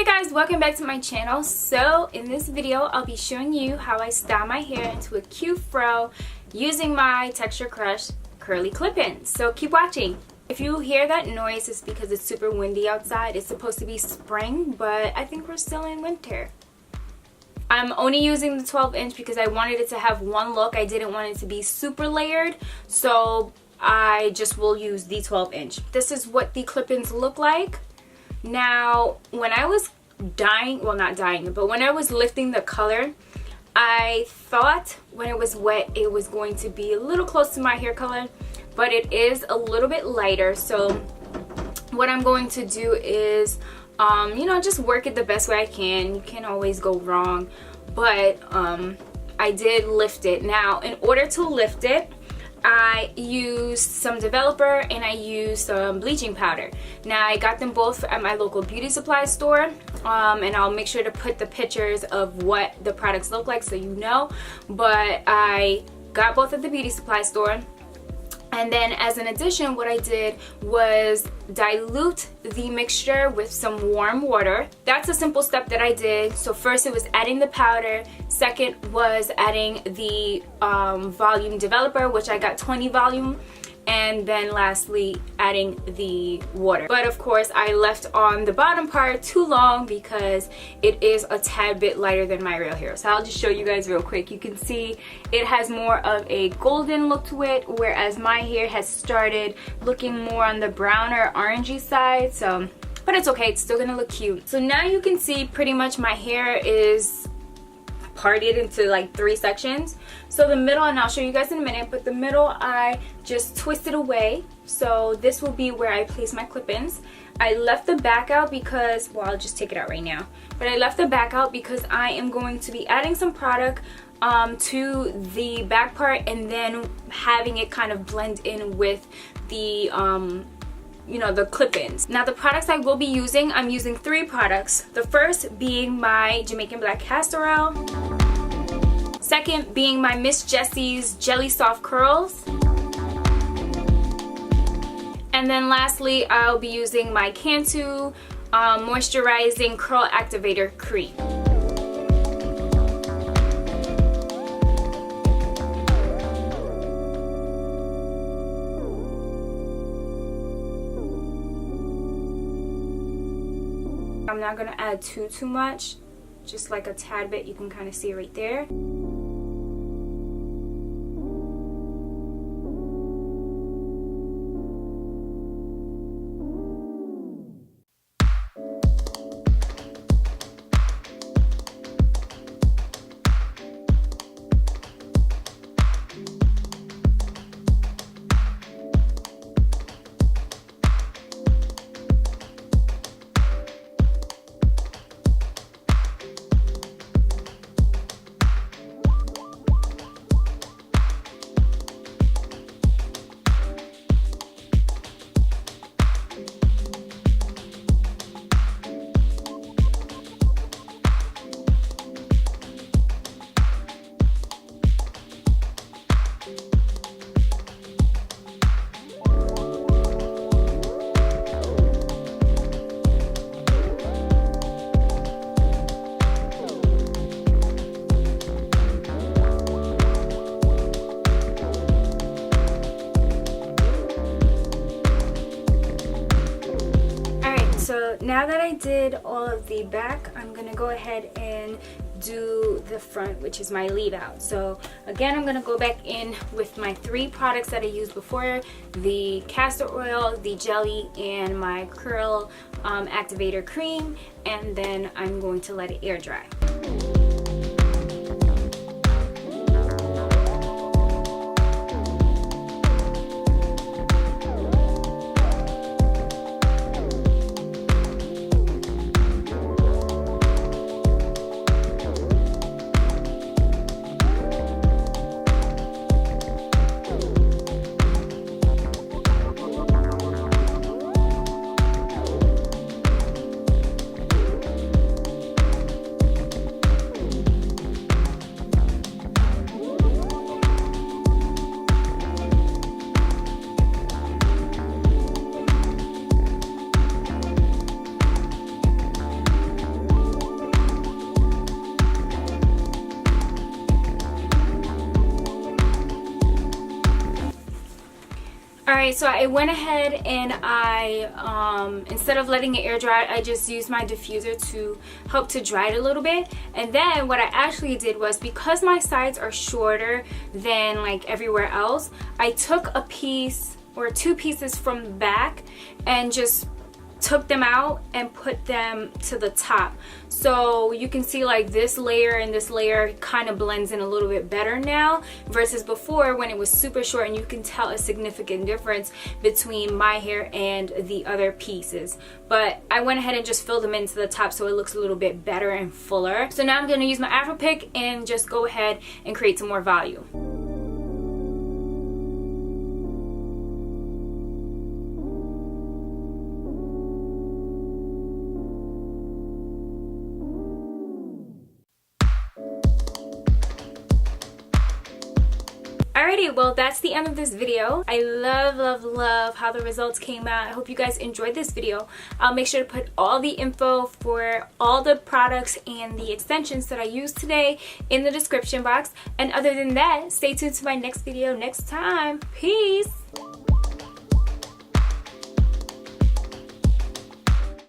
Guys, welcome back to my channel. So in this video I'll be showing you how I style my hair into a cute fro using my Texture Crush curly clip-ins. So keep watching. If you hear that noise, it's because it's super windy outside. It's supposed to be spring, but I think we're still in winter. I'm only using the 12-inch because I wanted it to have one look. I didn't want it to be super layered, so I just will use the 12-inch. This is what the clip-ins look like. Now, when I was dyeing, well, not dyeing, but when I was lifting the color, I thought when it was wet it was going to be a little close to my hair color, but it is a little bit lighter. So what I'm going to do is you know, just work it the best way I can. You can't always go wrong, but I did lift it. Now, in order to lift it, I used some developer and I used some bleaching powder. Now, I got them both at my local beauty supply store, and I'll make sure to put the pictures of what the products look like so you know, but I got both at the beauty supply store. And then as an addition, what I did was dilute the mixture with some warm water. That's a simple step that I did. So first it was adding the powder. Second was adding the volume developer, which I got 20 volume. And then lastly, adding the water. But of course, I left on the bottom part too long because it is a tad bit lighter than my real hair. So I'll just show you guys real quick. You can see it has more of a golden look to it, whereas my hair has started looking more on the brown or orangey side. So, but it's okay, it's still gonna look cute. So now you can see pretty much my hair is parted into like 3 sections. So the middle, and I'll show you guys in a minute, but the middle I just twisted away. So this will be where I place my clip-ins. I left the back out because, well, I'll just take it out right now, but I left the back out because I am going to be adding some product to the back part and then having it kind of blend in with the you know, the clip-ins. Now, the products I will be using, I'm using 3 products. The first being my Jamaican Black Castor Oil. Second being my Miss Jessie's Jelly Soft Curls. And then lastly, I'll be using my Cantu Moisturizing Curl Activator Cream. I'm not gonna add too much, just like a tad bit. You can kind of see right there. So now that I did all of the back, I'm gonna go ahead and do the front, which is my leave out. So again, I'm gonna go back in with my 3 products that I used before: the castor oil, the jelly, and my curl activator cream, and then I'm going to let it air dry. Alright, so I went ahead and I, instead of letting it air dry, I just used my diffuser to help to dry it a little bit. And then what I actually did was, because my sides are shorter than like everywhere else, I took a piece or 2 pieces from the back and just took them out and put them to the top. So you can see like this layer and this layer kind of blends in a little bit better now versus before when it was super short, and you can tell a significant difference between my hair and the other pieces. But I went ahead and just filled them into the top so it looks a little bit better and fuller. So now I'm going to use my Afro pick and just go ahead and create some more volume. Alrighty, well that's the end of this video. I love how the results came out. I hope you guys enjoyed this video. I'll make sure to put all the info for all the products and the extensions that I used today in the description box. And other than that, stay tuned to my next video next time. Peace!